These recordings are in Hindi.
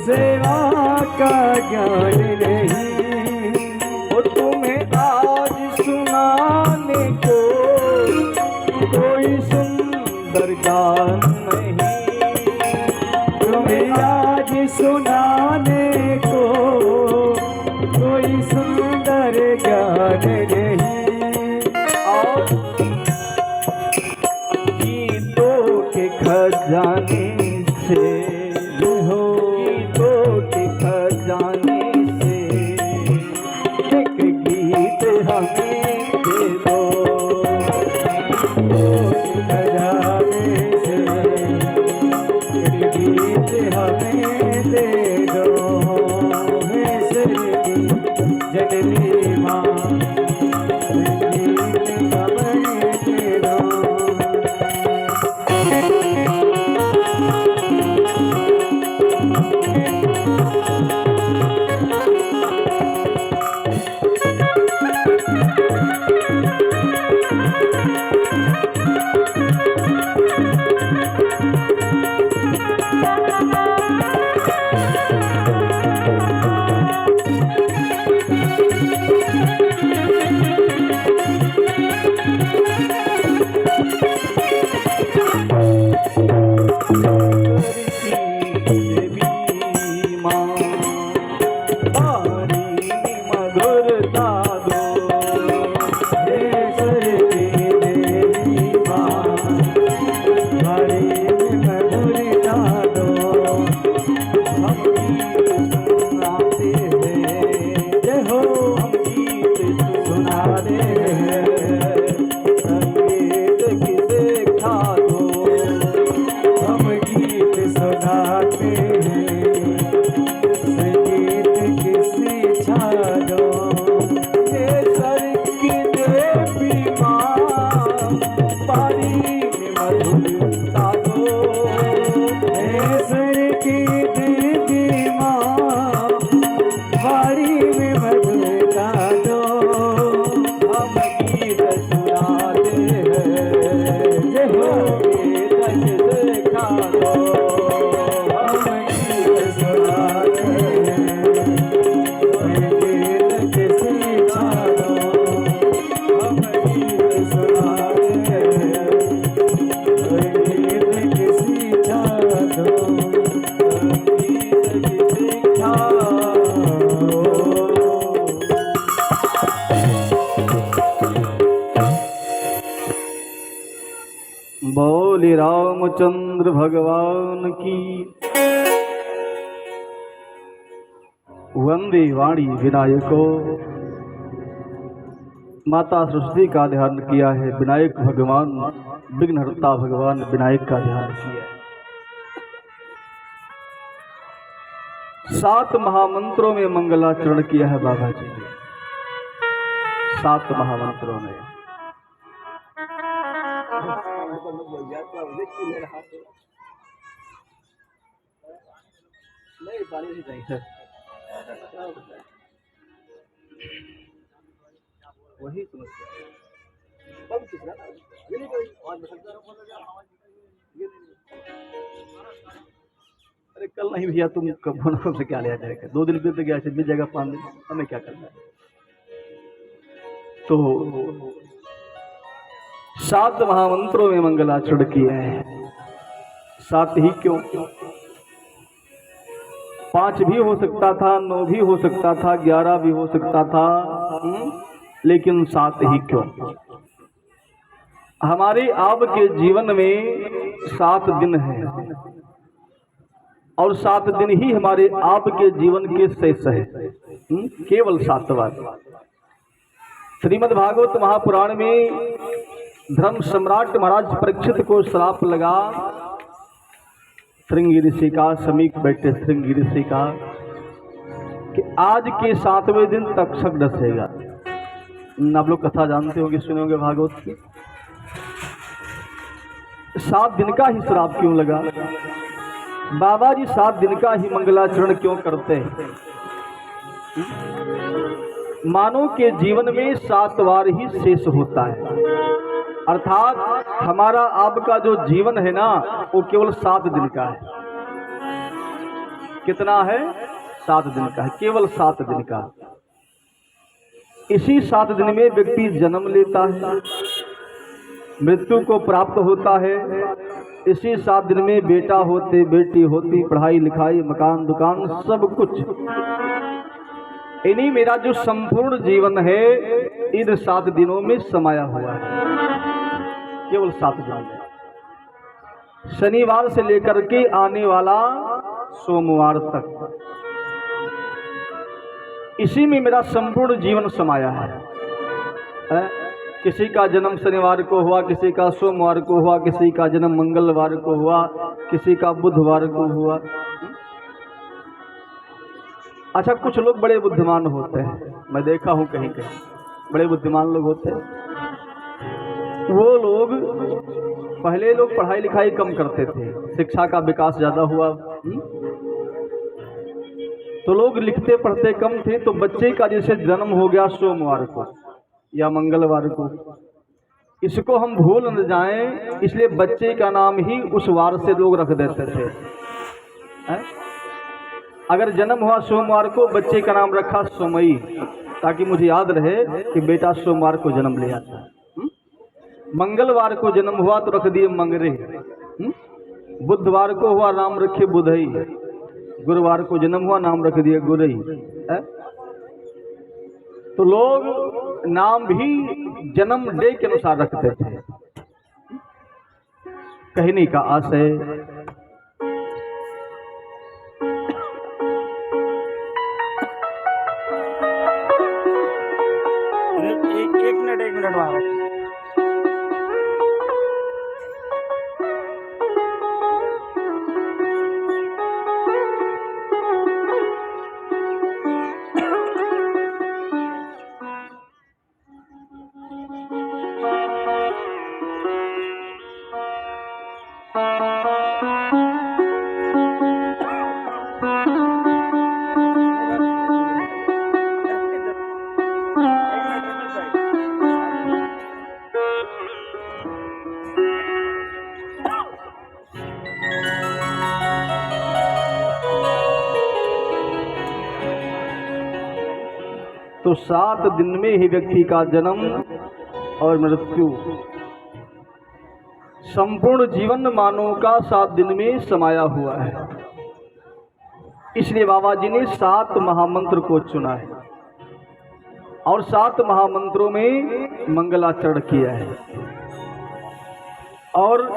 सेवा का ज्ञान नहीं, वो तुम्हें आज सुनाने को कोई सुंदर गान नहीं, तुम्हें आज सुनाने को कोई सुंदर ज्ञान नहीं। और गीतों के खजाने से बोले रामचंद्र भगवान की। वंदे वाणी विनायको। माता सरस्वती का ध्यान किया है, विनायक भगवान विघ्नहर्ता भगवान विनायक का ध्यान किया है। 7 महामंत्रों में मंगलाचरण किया है बाबा जी ने। 7 महामंत्रों में नहीं पानी नहीं चाहिए वही समस्या। अरे कल नहीं भैया, तुम कब से क्या लिया जाएगा? 2 दिन बीत गया, मिल जाएगा 5 दिन, हमें क्या करना है? तो 7 महामंत्रों में मंगलाचरण किए हैं। 7 ही क्यों? 5 भी हो सकता था, 9 भी हो सकता था, 11 भी हो सकता था, लेकिन 7 ही क्यों? हमारे आपके जीवन में 7 दिन हैं और 7 दिन ही हमारे आपके जीवन के शेष है, केवल 7 बार। श्रीमद् भागवत महापुराण में धर्म सम्राट महाराज परीक्षित को श्राप लगा, श्रृंगी ऋषि का, समीप बैठे श्रृंगी ऋषि का, कि आज के 7वें दिन तक्षक डसेगा। आप लोग कथा जानते होंगे, सुने होंगे भागवत की। 7 दिन का ही श्राप क्यों लगा? बाबा जी 7 दिन का ही मंगलाचरण क्यों करते हैं? मानव के जीवन में 7 बार ही शेष होता है, अर्थात हमारा आपका जो जीवन है ना, वो केवल 7 दिन का है। कितना है? 7 दिन का है, केवल 7 दिन का। इसी 7 दिन में व्यक्ति जन्म लेता है, मृत्यु को प्राप्त होता है। इसी 7 दिन में बेटा होते, बेटी होती, पढ़ाई लिखाई, मकान दुकान सब कुछ, इन्हीं मेरा जो संपूर्ण जीवन है इन 7 दिनों में समाया हुआ है, केवल 7 दिन में। शनिवार से लेकर के आने वाला सोमवार तक, इसी में मेरा संपूर्ण जीवन समाया है। किसी का जन्म शनिवार को हुआ, किसी का सोमवार को हुआ, किसी का जन्म मंगलवार को हुआ, किसी का बुधवार को हुआ। अच्छा, कुछ लोग बड़े बुद्धिमान होते हैं, मैं देखा हूं कहीं कहीं बड़े बुद्धिमान लोग होते हैं। वो लोग, पहले लोग पढ़ाई लिखाई कम करते थे, शिक्षा का विकास ज्यादा हुआ, तो लोग लिखते पढ़ते कम थे। तो बच्चे का जैसे जन्म हो गया सोमवार को या मंगलवार को, इसको हम भूल न जाएं, इसलिए बच्चे का नाम ही उस वार से लोग रख देते थे। अगर जन्म हुआ सोमवार को, बच्चे का नाम रखा सोमई, ताकि मुझे याद रहे कि बेटा सोमवार को जन्म लिया था। मंगलवार को जन्म हुआ तो रख दिए मंगरे, बुधवार को हुआ नाम रखे बुधई, गुरुवार को जन्म हुआ नाम रख दिए गुरई। तो लोग नाम भी जन्म डे के अनुसार रखते थे। कहने का आशय, एक मिनट महाराज। तो 7 दिन में ही व्यक्ति का जन्म और मृत्यु, संपूर्ण जीवन मानव का 7 दिन में समाया हुआ है। इसलिए बाबा जी ने 7 महामंत्र को चुना है और 7 महामंत्रों में मंगलाचरण किया है। और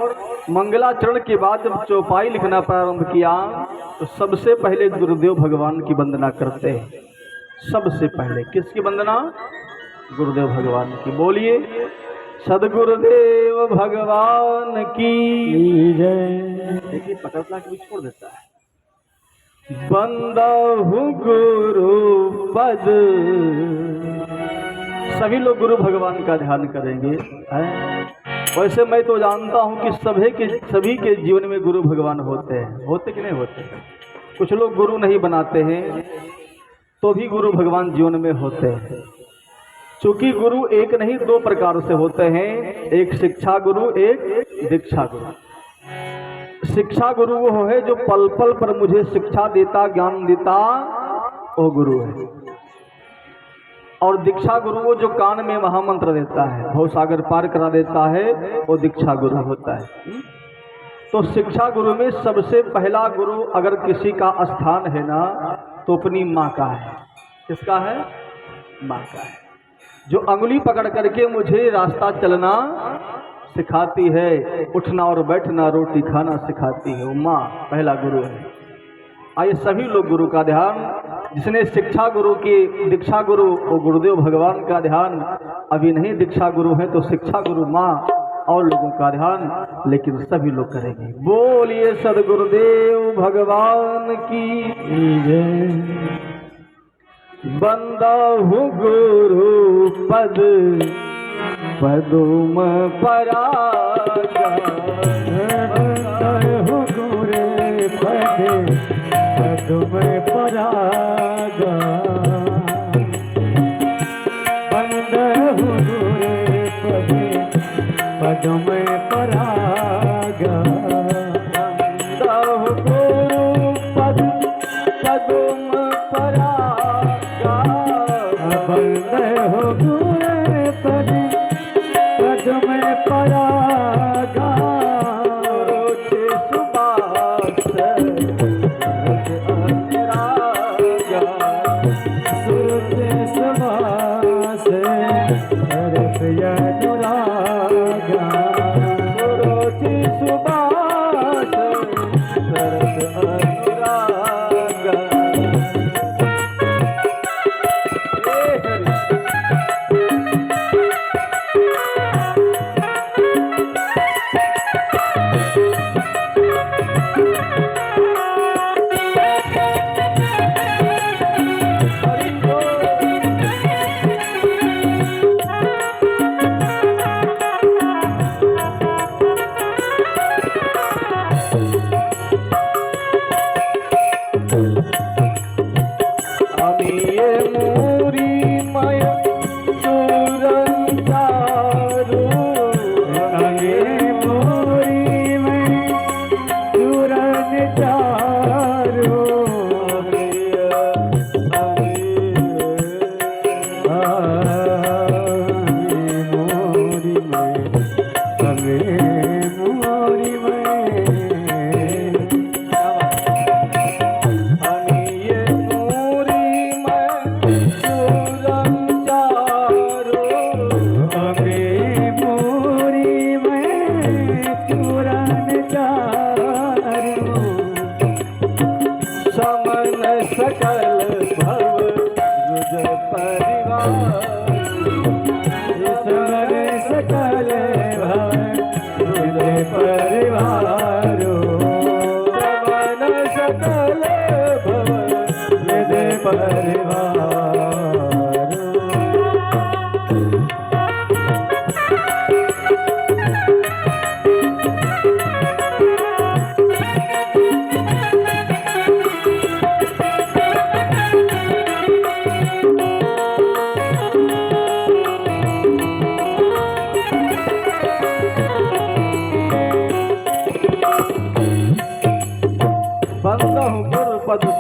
मंगलाचरण के बाद जब चौपाई लिखना प्रारंभ किया तो सबसे पहले गुरुदेव भगवान की वंदना करते हैं। सबसे पहले किसकी वंदना? गुरुदेव भगवान की। बोलिए सदगुरुदेव भगवान की जय। देखिए पकड़ना के भी छोड़ देता है। बंदहु गुरु पद, सभी लोग गुरु भगवान का ध्यान करेंगे। वैसे मैं तो जानता हूं कि सभी के जीवन में गुरु भगवान होते हैं। होते कि नहीं होते? कुछ लोग गुरु नहीं बनाते हैं तो भी गुरु भगवान जीवन में होते हैं। चूंकि गुरु एक नहीं 2 प्रकार से होते हैं, एक शिक्षा गुरु, एक दीक्षा गुरु। शिक्षा गुरु वो है जो पल पल पर मुझे शिक्षा देता, ज्ञान देता, वो गुरु है। और दीक्षा गुरु वो जो कान में महामंत्र देता है, भवसागर पार करा देता है, वो दीक्षा गुरु होता है। तो शिक्षा गुरु में सबसे पहला गुरु अगर किसी का स्थान है ना, तो अपनी माँ का है। किसका है? माँ का है। जो अंगुली पकड़ करके मुझे रास्ता चलना सिखाती है, उठना और बैठना, रोटी खाना सिखाती है, वो माँ पहला गुरु है। आइए सभी लोग गुरु का ध्यान, जिसने शिक्षा गुरु की, दीक्षा गुरु वो गुरुदेव भगवान का ध्यान, अभी नहीं दीक्षा गुरु है तो शिक्षा गुरु माँ और लोगों का ध्यान, लेकिन सभी लोग करेंगे। बोलिए सदगुरुदेव भगवान की जय। बंदा हूँ गुरु पद पदुम परागा, बंदा हूँ गुरु पद पदुम परागा, बंदा हूँ गुरु पद पदुम परागा, बंदा हूँ गुरु पद पदुम परागा, बंदा हूँ गुरु पद पदुम परागा, रोज सुबास सुरत सुबास रस अनुरागा, रोज सुबास रस अनुरागा।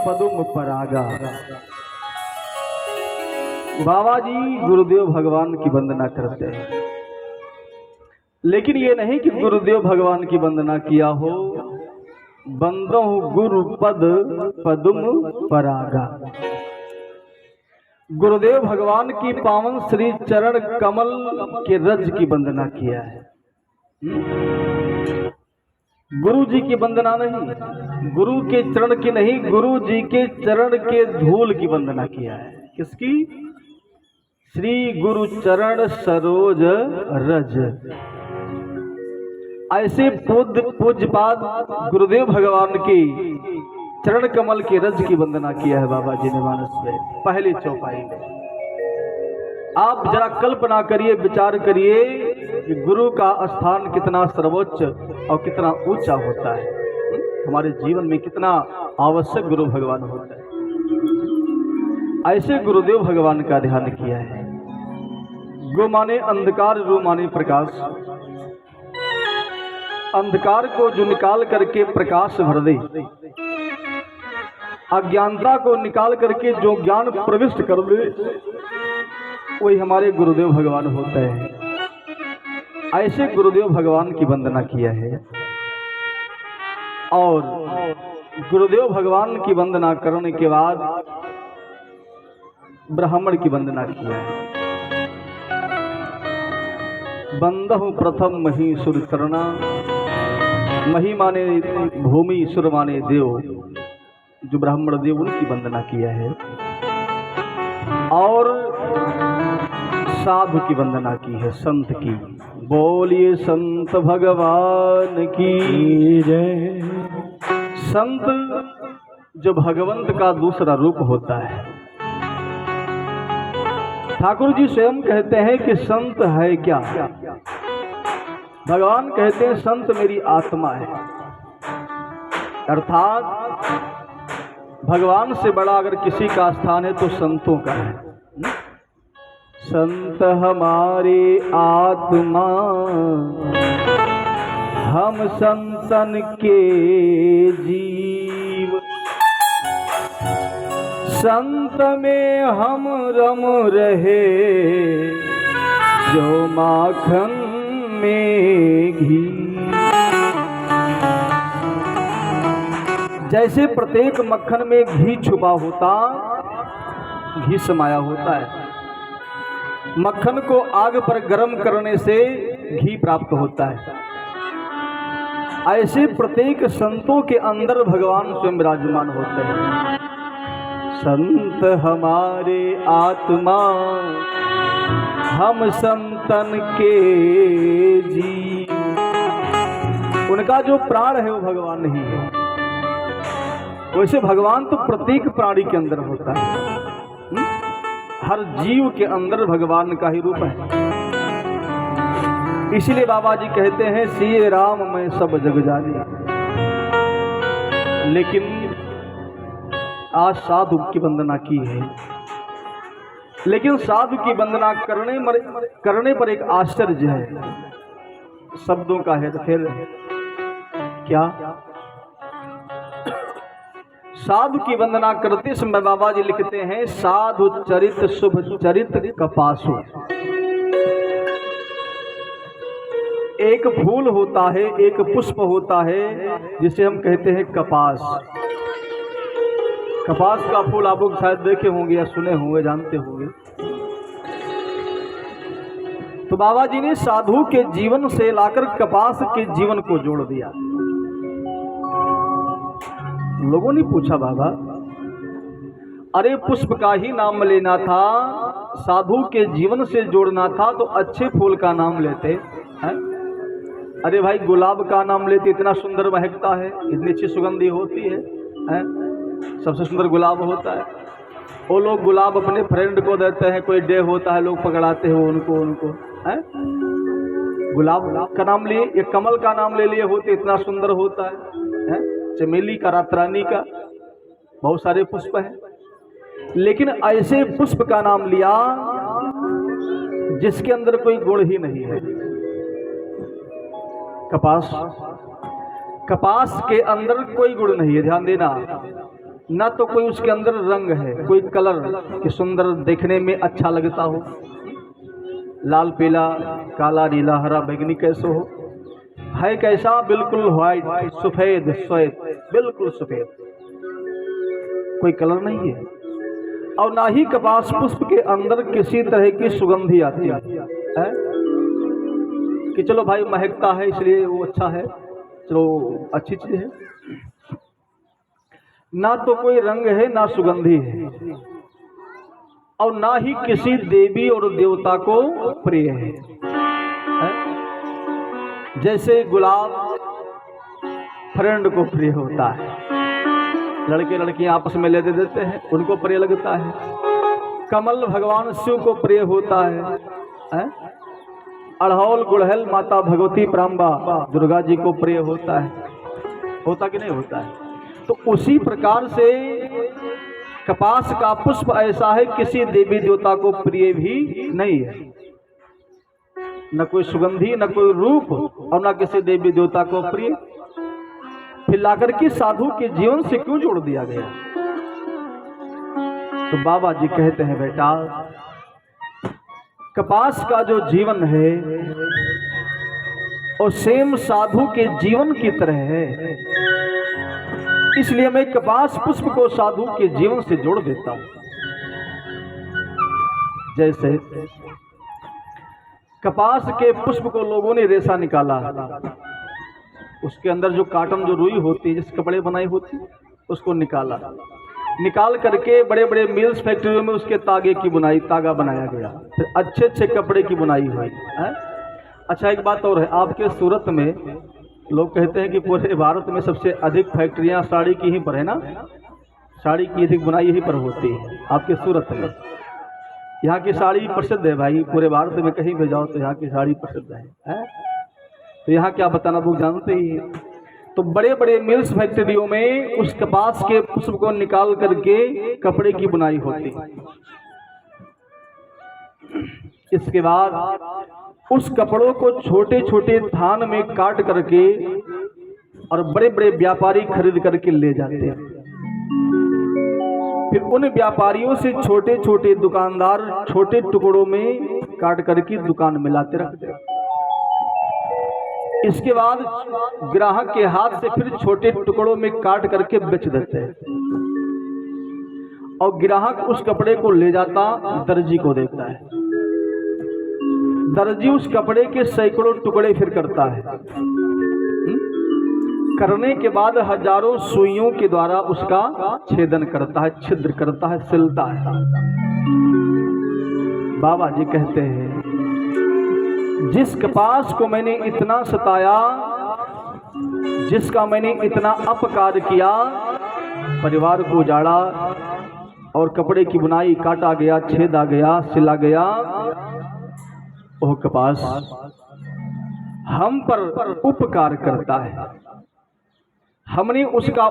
पदुम परागा। बाबा जी गुरुदेव भगवान की वंदना करते हैं, लेकिन ये नहीं कि गुरुदेव भगवान की वंदना किया हो, बंदो गुरु पद पदुम परागा। गुरुदेव भगवान की पावन श्री चरण कमल के रज की वंदना किया है। गुरु जी की वंदना नहीं, गुरु के चरण की नहीं, गुरु जी के चरण के धूल की वंदना किया है। किसकी? श्री गुरु चरण सरोज रज। ऐसे पूज्यपाद गुरुदेव भगवान की चरण कमल के रज की वंदना किया है बाबा जी ने मानस में, पहली चौपाई में। आप जरा कल्पना करिए, विचार करिए कि गुरु का स्थान कितना सर्वोच्च और कितना ऊंचा होता है। हमारे जीवन में कितना आवश्यक गुरु भगवान होता है। ऐसे गुरुदेव भगवान का ध्यान किया है। गु माने अंधकार, रू माने प्रकाश। अंधकार को जो निकाल करके प्रकाश भर दे, अज्ञानता को निकाल करके जो ज्ञान प्रविष्ट कर दे, वही हमारे गुरुदेव भगवान होते हैं। ऐसे गुरुदेव भगवान की वंदना किया है। और गुरुदेव भगवान की वंदना करने के बाद ब्राह्मण की वंदना किया है। बंदहु प्रथम मही सुर करना, मही माने भूमि, सुर माने देव, जो ब्राह्मण देव उनकी वंदना किया है, और साधु की वंदना की है, संत की। बोलिए संत भगवान की जय। संत जो भगवंत का दूसरा रूप होता है। ठाकुर जी स्वयं कहते हैं कि संत है क्या? भगवान कहते हैं संत मेरी आत्मा है। अर्थात भगवान से बड़ा अगर किसी का स्थान है तो संतों का है। संत हमारी आत्मा, हम संतन के जीव, संत में हम रम रहे, जो माखन में घी। जैसे प्रत्येक मक्खन में घी छुपा होता, घी समाया होता है। मक्खन को आग पर गर्म करने से घी प्राप्त होता है। ऐसे प्रत्येक संतों के अंदर भगवान स्वयं विराजमान होते हैं। संत हमारे आत्मा, हम संतन के जीव। उनका जो प्राण है वो भगवान नहीं है। वैसे भगवान तो प्रत्येक प्राणी के अंदर होता है। हर जीव के अंदर भगवान का ही रूप है। इसीलिए बाबा जी कहते हैं सिए राम मैं सब जग जानी। लेकिन आज साधु की वंदना की है, लेकिन साधु की वंदना करने पर एक आश्चर्य है, शब्दों का है। फिर क्या? साधु की वंदना करते समय बाबा जी लिखते हैं साधु चरित शुभ चरित कपासु। एक फूल होता है, एक पुष्प होता है, जिसे हम कहते हैं कपास। कपास का फूल आप लोग शायद देखे होंगे या सुने होंगे, जानते होंगे। तो बाबा जी ने साधु के जीवन से लाकर कपास के जीवन को जोड़ दिया। लोगों ने पूछा बाबा, अरे पुष्प का ही नाम लेना था, साधु के जीवन से जोड़ना था, तो अच्छे फूल का नाम लेते हैं। अरे भाई गुलाब का नाम लेते, इतना सुंदर महकता है, इतनी अच्छी सुगंधी होती है, सबसे सुंदर गुलाब होता है। वो लोग गुलाब अपने फ्रेंड को देते हैं, कोई डे होता है लोग पकड़ाते हैं उनको गुलाब का नाम लिए, ये कमल का नाम ले लिए होते, इतना सुंदर होता है। चमेली का, रातरानी का, बहुत सारे पुष्प हैं। लेकिन ऐसे पुष्प का नाम लिया जिसके अंदर कोई गुण ही नहीं है। कपास, कपास के अंदर कोई गुण नहीं है। ध्यान देना, ना तो कोई उसके अंदर रंग है, कोई कलर कि सुंदर देखने में अच्छा लगता हो, लाल पीला काला नीला हरा बैंगनी कैसे हो, है कैसा? बिल्कुल व्हाइट, सफेद श्वेत, बिल्कुल सफेद, कोई कलर नहीं है। और ना ही कपास पुष्प के अंदर किसी तरह की सुगंधी आती है कि चलो भाई महकता है इसलिए वो अच्छा है, चलो अच्छी चीज है। ना तो कोई रंग है, ना सुगंधी है, और ना ही किसी देवी और देवता को प्रिय है। जैसे गुलाब फ्रेंड को प्रिय होता है, लड़के लड़कियां आपस में लेते देते हैं, उनको प्रिय लगता है। कमल भगवान शिव को प्रिय होता है। अड़हौल गुड़हल माता भगवती प्राम्बा दुर्गा जी को प्रिय होता है। होता कि नहीं होता है? तो उसी प्रकार से कपास का पुष्प ऐसा है, किसी देवी देवता को प्रिय भी नहीं है, न कोई सुगंधी, न कोई रूप, और न किसी देवी देवता को प्रिय। फिर लाकर के साधु के जीवन से क्यों जोड़ दिया गया? तो बाबा जी कहते हैं बेटा, कपास का जो जीवन है और सेम साधु के जीवन की तरह है, इसलिए मैं कपास पुष्प को साधु के जीवन से जोड़ देता हूं। जैसे कपास के पुष्प को लोगों ने रेशा निकाला, उसके अंदर जो काटन जो रुई होती है, जिस कपड़े बनाई होती, उसको निकाला, निकाल करके बड़े बड़े मिल्स फैक्ट्रियों में उसके तागे की बुनाई, तागा बनाया गया, फिर अच्छे अच्छे कपड़े की बुनाई हुई है। अच्छा, एक बात और है, आपके सूरत में लोग कहते हैं कि पूरे भारत में सबसे अधिक फैक्ट्रियां साड़ी की ही पर है ना, साड़ी की अधिक बुनाई यहीं पर होती है आपके सूरत में। यहाँ की साड़ी प्रसिद्ध है भाई, पूरे भारत में कहीं भी जाओ तो यहाँ की साड़ी प्रसिद्ध है? तो यहाँ क्या बताना, लोग जानते ही हैं। तो बड़े बड़े मिल्स फैक्ट्रियों में उस कपास के पुष्प को निकाल करके कपड़े की बुनाई होती। इसके बाद उस कपड़ों को छोटे छोटे थान में काट करके और बड़े बड़े व्यापारी खरीद करके ले जाते हैं। फिर उन व्यापारियों से छोटे छोटे दुकानदार छोटे टुकड़ों में काट करके दुकान में लाते रखते हैं। इसके बाद ग्राहक के हाथ से फिर छोटे टुकड़ों में काट करके बेच देते हैं और ग्राहक उस कपड़े को ले जाता दर्जी को देता है। दर्जी उस कपड़े के सैकड़ों टुकड़े फिर करता है। करने के बाद हजारों सुइयों के द्वारा उसका छेदन करता है, छिद्र करता है, सिलता है। बाबा जी कहते हैं, जिस कपास को मैंने इतना सताया, जिसका मैंने इतना अपकार किया, परिवार को उजाड़ा और कपड़े की बुनाई काटा गया, छेदा गया, सिला गया, वह कपास हम पर उपकार करता है। हमने उसका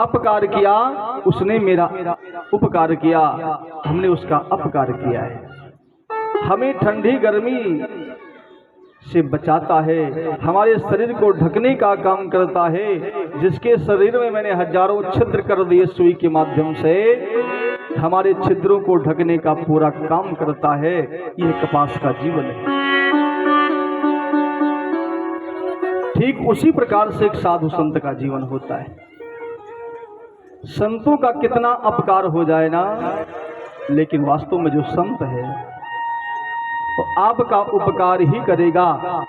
अपकार किया, उसने मेरा उपकार किया, हमने उसका अपकार किया है। हमें ठंडी गर्मी से बचाता है, हमारे शरीर को ढकने का काम करता है। जिसके शरीर में मैंने हजारों छिद्र कर दिए सुई के माध्यम से, हमारे छिद्रों को ढकने का पूरा काम करता है। यह कपास का जीवन है। ठीक उसी प्रकार से एक साधु संत का जीवन होता है। संतों का कितना अपकार हो जाए ना, लेकिन वास्तव में जो संत है तो आपका उपकार ही करेगा,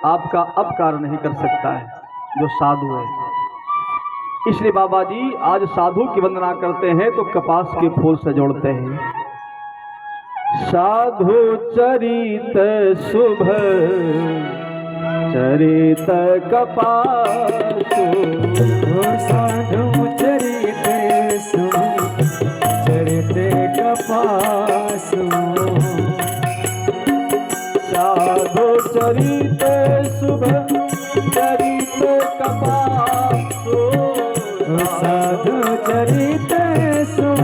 आपका अपकार नहीं कर सकता है जो साधु है। इसलिए बाबा जी आज साधु की वंदना करते हैं तो कपास के फूल से जोड़ते हैं। साधु चरित शुभ चरित कपासु, साधु चरित शुभ चरित कपासु, साधु चरित शुभ चरित कपासु, साधु चरित शुभ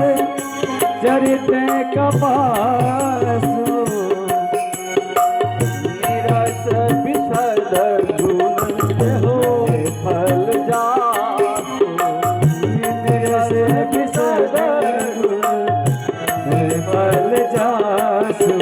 चरित कपासु, निरस विशद गुण हो फल जासु, निरस विशद गुण फल जासु।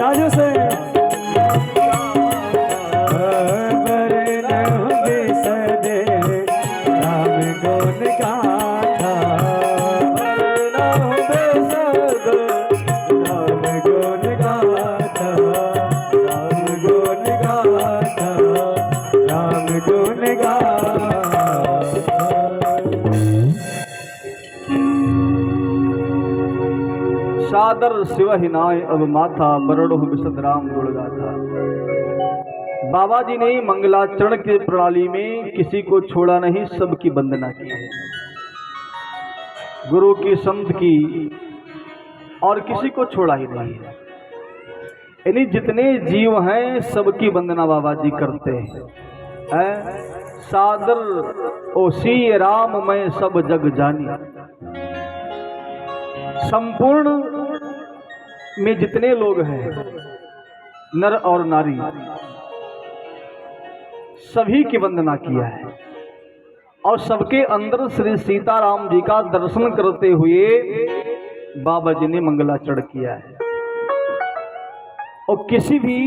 ताजों से वरन बिसरे राम गुण गाथा, वरन बिसरे राम गुण गाथा, राम गुण गाथा, राम गुण गाथा। सादर शिव हिनाय अब माथा बरड़ो बिसद राम गुण गाथा। बाबा जी ने मंगलाचरण की प्रणाली में किसी को छोड़ा नहीं, सबकी वंदना की है, गुरु की संत की, और किसी को छोड़ा ही नहीं है। यानी जितने जीव हैं सबकी वंदना बाबा जी करते हैं। सादर ओ सी राम मैं सब जग जानी। संपूर्ण में जितने लोग हैं नर और नारी, सभी की वंदना किया है, और सबके अंदर श्री सीताराम जी का दर्शन करते हुए बाबा जी ने मंगलाचरण किया है। और किसी भी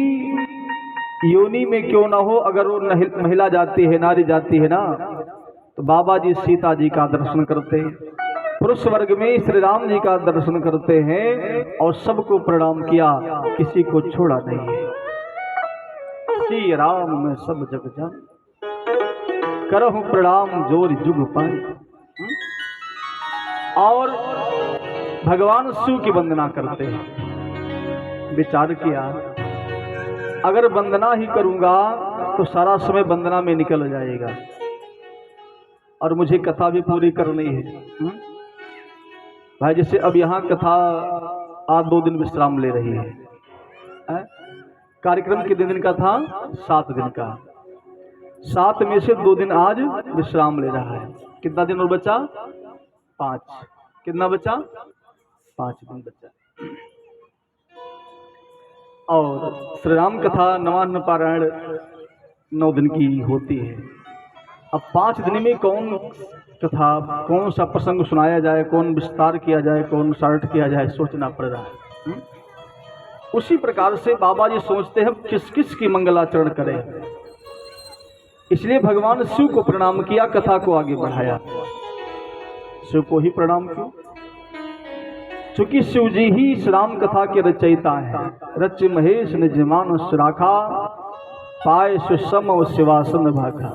योनि में क्यों ना हो, अगर वो महिला जाती है, नारी जाती है ना, तो बाबा जी सीता जी का दर्शन करते हैं, पुरुष वर्ग में श्री राम जी का दर्शन करते हैं, और सबको प्रणाम किया, किसी को छोड़ा नहीं है। श्री राम में सब जग जान, करहु प्रणाम जोर जुग पाई। और भगवान शिव की वंदना करते हैं। विचार किया, अगर वंदना ही करूंगा तो सारा समय वंदना में निकल जाएगा, और मुझे कथा भी पूरी करनी है। भाई जैसे अब यहाँ कथा आज 2 दिन विश्राम ले रही है। कार्यक्रम कितने दिन का था? 7 दिन का। 7 में से 2 दिन आज विश्राम ले रहा है। कितना दिन और बचा? 5। कितना बचा? 5 दिन बचा। और श्री राम कथा नवान्न पारायण 9 दिन की होती है। अब 5 दिन में कौन कथा, कौन सा प्रसंग सुनाया जाए, कौन विस्तार किया जाए, कौन शार्ट किया जाए, सोचना पड़ रहा है। उसी प्रकार से बाबा जी सोचते हैं किस किस की मंगलाचरण करें, इसलिए भगवान शिव को प्रणाम किया, कथा को आगे बढ़ाया। शिव को ही प्रणाम किया, चूंकि शिव जी ही इस राम कथा के रचयिता है। रच महेश निज मानस राखा, पाए सुसम शिवासन भाखा।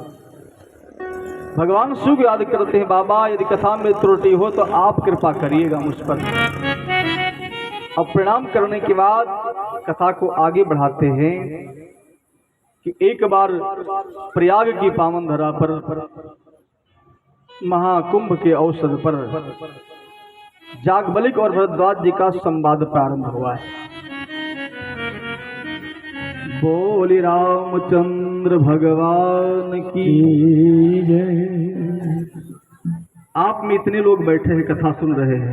भगवान शिव याद करते हैं, बाबा यदि कथा में त्रुटि हो तो आप कृपा करिएगा मुझ पर। अब प्रणाम करने के बाद कथा को आगे बढ़ाते हैं कि एक बार प्रयाग की पावन धरा पर महाकुंभ के अवसर पर जागबलिक और भरद्वाज जी का संवाद प्रारंभ हुआ है। बोली रामचंद्र भगवान की जय। आप में इतने लोग बैठे हैं, कथा सुन रहे हैं,